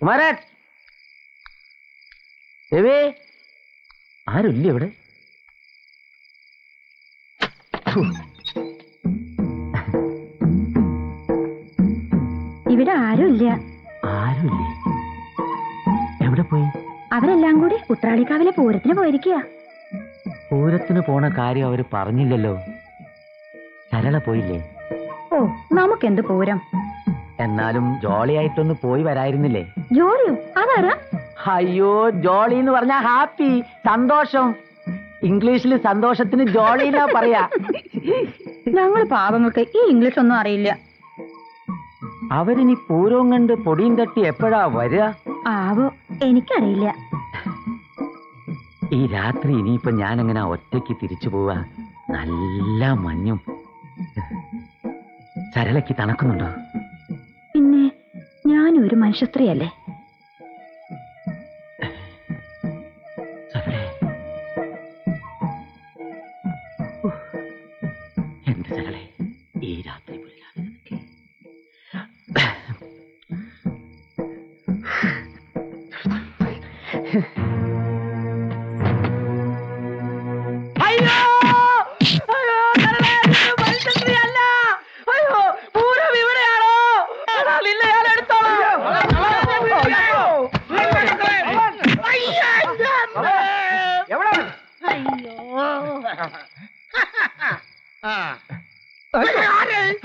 കുമാരൻ, രവി, ആരുമില്ല ഇവിടെ? ഇവിടെ ആരുമില്ല. ആരുമില്ലേ? എവിടെ പോയി? അവരെല്ലാം കൂടി ഉത്രാളിക്കാവിലെ പൂരത്തിന് പോയിരിക്കുക. പൂരത്തിന് പോണ കാര്യം അവര് പറഞ്ഞില്ലല്ലോ. സരള പോയില്ലേ? ഓ, നമുക്കെന്ത് പൂരം. എന്നാലും ജോളിയായിട്ടൊന്ന് പോയി വരായിരുന്നില്ലേ? ജോളിയോ? അതാരാ? അയ്യോ, ജോളി എന്ന് പറഞ്ഞാ ഹാപ്പി, സന്തോഷം. ഇംഗ്ലീഷിൽ സന്തോഷത്തിന് ജോളി എന്നാ പറയാ. ഞങ്ങൾ പാവങ്ങൾക്ക് ഈ ഇംഗ്ലീഷ് ഒന്നും അറിയില്ല. അവരിനി പൂരവും കണ്ട് പൊടിയും തട്ടി എപ്പോഴാ വരിക? ആവോ, എനിക്കറിയില്ല. ഈ രാത്രി ഇനിയിപ്പൊ ഞാൻ എങ്ങനെ ഒറ്റയ്ക്ക് തിരിച്ചു പോവാ? നല്ല മഞ്ഞും. സരളയ്ക്ക് തണുക്കുന്നുണ്ടോ? പിന്നെ ഞാനും ഒരു മനുഷ്യ സ്ത്രീയല്ലേ. എന്റെ സരളെ, ഈ രാത്രി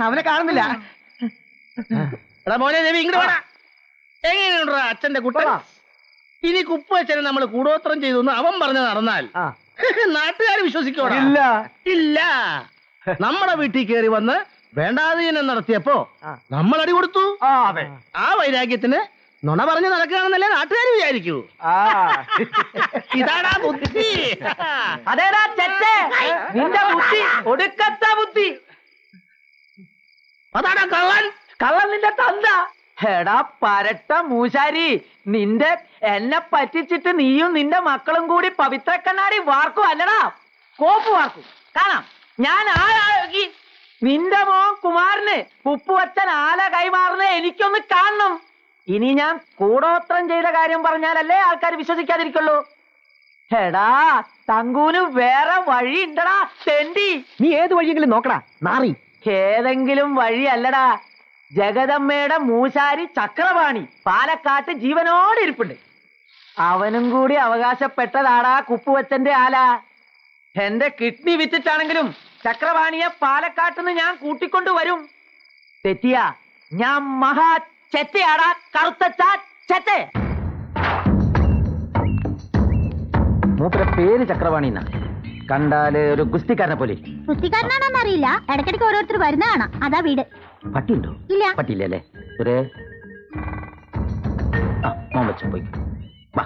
അവനെ കാണുന്നില്ല. എടാ മോനെ രവി, ഇങ്ങോട്ട് വേണ. എങ്ങനെയുണ്ടാ അച്ഛന്റെ കുട്ടൻ? ഇനി കുപ്പച്ചനെ നമ്മൾ കൂടോത്രം ചെയ്തു അവൻ പറഞ്ഞു നടന്നാൽ നാട്ടുകാർ വിശ്വസിക്കോടാ? ഇല്ല. നമ്മുടെ വീട്ടിൽ കയറി വന്ന് വേണ്ടാതീനം നടത്തിയപ്പോ നമ്മൾ അടി കൊടുത്തു. ആ വൈരാഗ്യത്തിന് നുണ പറഞ്ഞ് നടക്കുകയാണെന്നല്ലേ നാട്ടുകാർ വിചാരിക്കൂ. ഇതാടാ ബുദ്ധി. അതേടാ ചെറ്റേ, നിന്റെ ബുദ്ധി ഒടുക്കത്ത ബുദ്ധി. അതാടാ കള്ളൻ. കള്ളൻ നിന്റെ തന്ത. എടാ പരട്ട മൂശാരി, നിന്റെ എന്നെ പറ്റിച്ചിട്ട് നീയും നിന്റെ മക്കളും കൂടി പവിത്ര കണ്ണാടി വാർക്കും അല്ലടാ, കോപ്പ് വാർക്കും. കാണാം ഞാൻ ആളാക്കി. നിന്റെ മോൻ കുമാരന് ഉപ്പുവച്ചൻ ആല കൈമാറുന്ന എനിക്കൊന്ന് കാണണം. ഇനി ഞാൻ കൂടോത്രം ചെയ്ത കാര്യം പറഞ്ഞാലല്ലേ ആൾക്കാർ വിശ്വസിക്കാതിരിക്കുള്ളൂ. എടാ തങ്കൂന് വേറെ വഴി ഉണ്ടടാ തെണ്ടി. നീ ഏത് വഴിയെങ്കിലും നോക്കടാ നാറി. ഏതെങ്കിലും വഴി അല്ലടാ, ജഗദമ്മയുടെ മൂശാരി ചക്രപാണി പാലക്കാട്ട് ജീവനോടെ ഇരിപ്പുണ്ട്. അവനും കൂടി അവകാശപ്പെട്ടതാടാ കുപ്പുവച്ചന്റെ ആല. എന്റെ കിഡ്നി വിറ്റിട്ടാണെങ്കിലും ചക്രപാണിയെ പാലക്കാട്ടുനിന്ന് ഞാൻ കൂട്ടിക്കൊണ്ടു വരും. തെറ്റിയ ഞാൻ മഹാ ചെറ്റയാടാ, കറുത്ത ചെറ്റ. മൂപ്പര പേര് ചക്രപാണി എന്നാ. കണ്ടാല് ഒരു ഗുസ്തിക്കാരനെ പോലെ. കുസ്തിക്കാരനാണെന്ന് അറിയില്ല, ഇടയ്ക്കിടയ്ക്ക് ഓരോരുത്തർ വരുന്നതാണ്. അതാ വീട്. പട്ടിയുണ്ടോ? ഇല്ല. പട്ടിയില്ലേ? ഒരു മോൻ വെച്ചു പോയി. വാ.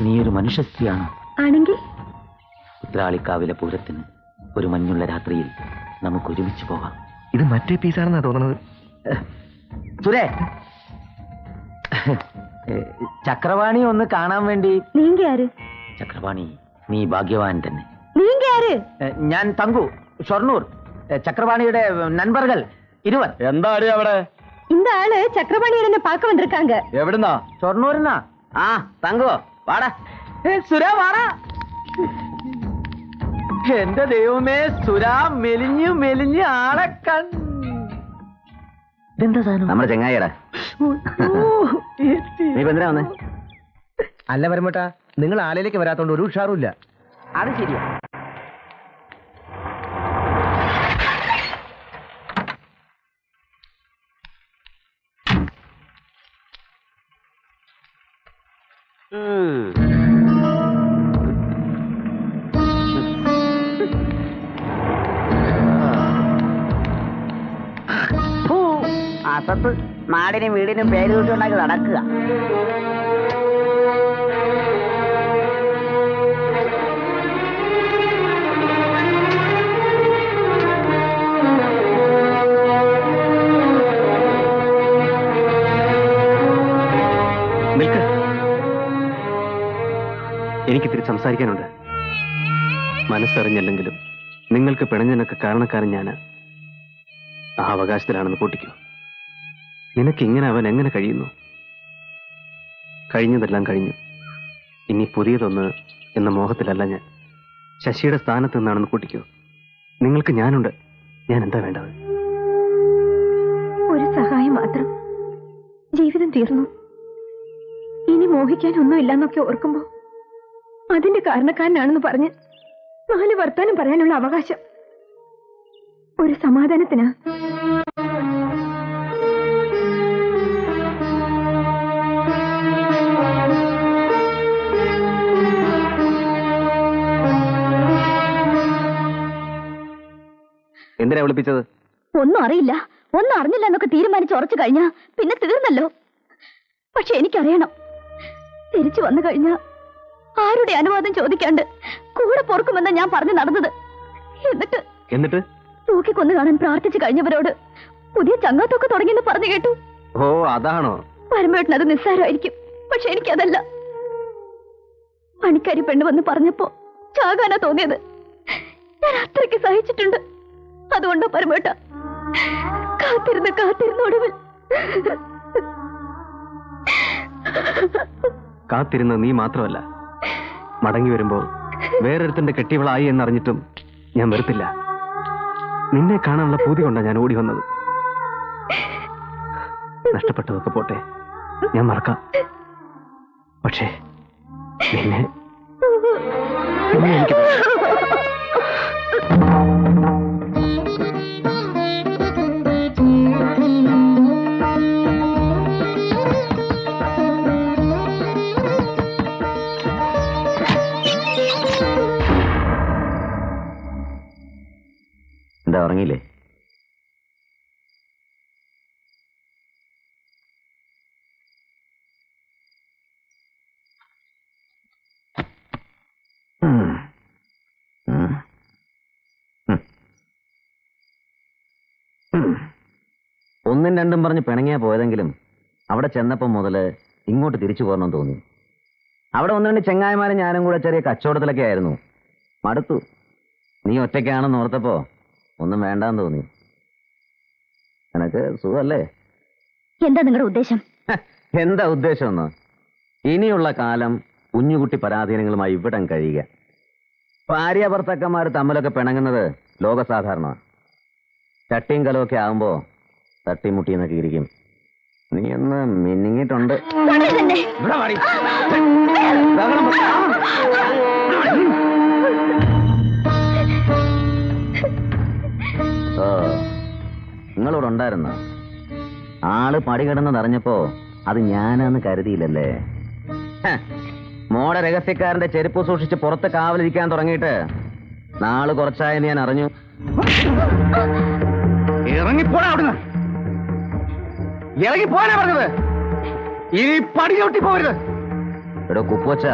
നീ ഒരു മനുഷ്യ സ്ത്രീയാണ് ആണെങ്കിൽ ഉത്രാളിക്കാവിലെ പൂരത്തിന് ഒരു മഞ്ഞുള്ള രാത്രിയിൽ നമുക്ക് ഒരുമിച്ച് പോവാം. ഇത് മറ്റേ പീസാണെന്നാ തോന്നുന്നത്. സുരേ, ചക്രവാണി ഒന്ന് കാണാൻ വേണ്ടി. നീങ്ക ആര്? ചക്രവാണി, നീ ഭാഗ്യവാൻ തന്നെ. നീങ്ക ആര്? ഞാൻ തങ്കു, ഷൊർണൂർ. ചക്രവാണിയുടെ നண்பர்கள் 20. എന്താ അടി അവിടെ? இந்த ஆளு சக்கரபாணியர் என்ன பார்க்க வந்திருக்காங்க. എവിടുന്നാ? ഷൊർണൂരിന്നാ. ആ തങ്കു വാടാ. സുരാ വാടാ. എന്റെ ദൈവമേ, സുരാ മെലിഞ്ഞു മെലിഞ്ഞ് ആളെ ഇതെന്താ സാധനം? നമ്മുടെ ചെങ്ങായിടാ. നീ എന്തിനാ വന്നേ? അല്ല വരുമ്പോട്ടാ, നിങ്ങൾ ആലയിലേക്ക് വരാത്തോണ്ട് ഒരു ഉഷാറുമില്ല. അത് ശരിയാ. അസത്ത് നാടിനും വീടിനും പേര് കൂട്ടിയുണ്ടാക്കി നടക്കുക. എനിക്ക് തിരിച്ച് സംസാരിക്കാനുണ്ട്. മനസ്സറിഞ്ഞല്ലെങ്കിലും നിങ്ങൾക്ക് പിണഞ്ഞതിനൊക്കെ കാരണക്കാരൻ ഞാനാ. ആ അവകാശത്തിലാണെന്ന് കൂട്ടിക്കോ. നിനക്കിങ്ങനെ അവൻ എങ്ങനെ കഴിയുന്നു? കഴിഞ്ഞതെല്ലാം കഴിഞ്ഞു. ഇനി പുതിയതൊന്ന് എന്ന മോഹത്തിലല്ല ഞാൻ. ശശിയുടെ സ്ഥാനത്ത് നിന്നാണെന്ന് കൂട്ടിക്കോ. നിങ്ങൾക്ക് ഞാനുണ്ട്. ഞാൻ എന്താ വേണ്ടത്? ഒരു സഹായം മാത്രം. ജീവിതം തീർന്നു, ഇനി മോഹിക്കാനൊന്നുമില്ലെന്നൊക്കെ ഓർക്കുമ്പോ അതിന്റെ കാരണക്കാരനാണെന്ന് പറഞ്ഞ് 4 വർത്താനം പറയാനുള്ള അവകാശം ഒരു സമാധാനത്തിനാ. എന്തിനാ വിളിപ്പിച്ചത്? ഒന്നും അറിയില്ല, ഒന്നും അറിഞ്ഞില്ല എന്നൊക്കെ തീരുമാനിച്ച് ഉറച്ചു കഴിഞ്ഞാ പിന്നെ തീർന്നല്ലോ. പക്ഷെ എനിക്കറിയണം, തിരിച്ചു വന്നു കഴിഞ്ഞ ആരുടെ അനുവാദം ചോദിക്കാണ്ട് കൂടെ പൊറുക്കുമെന്ന് ഞാൻ പറഞ്ഞു നടന്നത്. എന്നിട്ട് തൂക്കിക്കൊന്നു കാണാൻ പ്രാർത്ഥിച്ചു കഴിഞ്ഞവരോട് പുതിയ ചങ്ങാത്തൊക്കെ തുടങ്ങിയെന്ന് പറഞ്ഞു കേട്ടു. ഓ, അതാണോ? പരമേട്ടൻ അത് നിസ്സാരമായിരിക്കും, പക്ഷെ എനിക്കതല്ല. പണിക്കാരി പെണ്ണ് വന്ന് പറഞ്ഞപ്പോ ചാകാനാ തോന്നിയത്. ഞാൻ അത്രയ്ക്ക് സഹിച്ചിട്ടുണ്ട്. അതുകൊണ്ടോ പരമേട്ട കാത്തിരുന്ന് ഒടുവിൽ കാത്തിരുന്ന നീ മാത്രമല്ല, മടങ്ങി വരുമ്പോ വേറൊരുത്തന്റെ കെട്ടിയവളായി എന്നറിഞ്ഞിട്ടും ഞാൻ വെറുത്തില്ല. നിന്നെ കാണാനുള്ള പൂതി കൊണ്ടാ ഞാൻ ഓടി വന്നത്. നഷ്ടപ്പെട്ടതൊക്കെ പോട്ടെ, ഞാൻ മറക്കാം. പക്ഷേ നിന്നെ എനിക്ക് എന്താ ഉറങ്ങിയില്ലേ? ഒന്നും രണ്ടും പറഞ്ഞ് പിണങ്ങിയാ പോയതെങ്കിലും അവിടെ ചെന്നപ്പം മുതല് ഇങ്ങോട്ട് തിരിച്ചു പോരണമെന്ന് തോന്നി. അവിടെ 1-2 ചെങ്ങായിമാരും ഞാനും കൂടെ ചെറിയ കച്ചവടത്തിലൊക്കെ ആയിരുന്നു. മടുത്തു. നീ ഒറ്റയ്ക്കാണെന്ന് ഓർത്തപ്പോ ഒന്നും വേണ്ടാന്ന് തോന്നി. നിനക്ക് സുഖല്ലേ? എന്താ നിങ്ങളുടെ ഉദ്ദേശം? എന്താ ഉദ്ദേശം എന്ന്? ഇനിയുള്ള കാലം കുഞ്ഞുകുട്ടി പരാധീനങ്ങളുമായി ഇവിടം കഴിയുക. ഭാര്യ ഭർത്താക്കന്മാർ തമ്മിലൊക്കെ പിണങ്ങുന്നത് ലോകസാധാരണമാണ്. ചട്ടിയും കലമൊക്കെ ആവുമ്പോ തട്ടിമുട്ടിന്നൊക്കെ ഇരിക്കും. നീ ഒന്ന് മിന്നിങ്ങിട്ടുണ്ട്. നിങ്ങളിവിടെ ഉണ്ടായിരുന്ന ആള് പടി കിടന്നതറിഞ്ഞപ്പോ അത് ഞാനാന്ന് കരുതിയില്ലല്ലേ? മോടെ രഹസ്യക്കാരന്റെ ചെരുപ്പ് സൂക്ഷിച്ച് പുറത്ത് കാവലിരിക്കാൻ തുടങ്ങിയിട്ട് നാള് കുറച്ചായെന്ന് ഞാൻ അറിഞ്ഞു. ഇറങ്ങിപ്പോടാ അവിടുന്ന്. ഇറങ്ങിപ്പോനാ പറഞ്ഞത്. ഈ പടി ചവിട്ടി പോകരുത്. എടോ കുപ്പുവച്ച,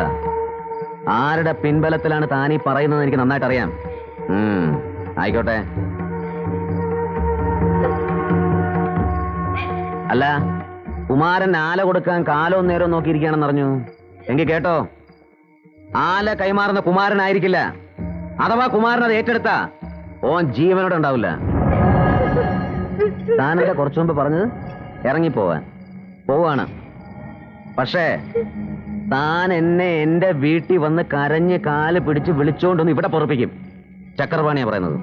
ആരുടെ പിൻബലത്തിലാണ് താനീ പറയുന്നത് എനിക്ക് നന്നായിട്ട് അറിയാം. ആയിക്കോട്ടെ. അല്ല, കുമാരൻ ആല കൊടുക്കാൻ കാലവും നേരവും നോക്കിയിരിക്കുകയാണെന്ന് അറിഞ്ഞു. എങ്കിൽ കേട്ടോ, ആല കൈമാറുന്ന കുമാരനായിരിക്കില്ല. അഥവാ കുമാരൻ അത് ഏറ്റെടുത്താ ഓൻ ജീവനോടെ ഉണ്ടാവില്ല. താനെന്താ കുറച്ചു മുമ്പ് പറഞ്ഞത്? ഇറങ്ങിപ്പോവാൻ പോവാണ്. പക്ഷേ താൻ എന്നെ എന്റെ വീട്ടിൽ വന്ന് കരഞ്ഞ് കാല് പിടിച്ച് വിളിച്ചോണ്ടൊന്ന് ഇവിടെ പൊറപ്പിക്കും. ചക്രപാണിയാ പറയുന്നത്.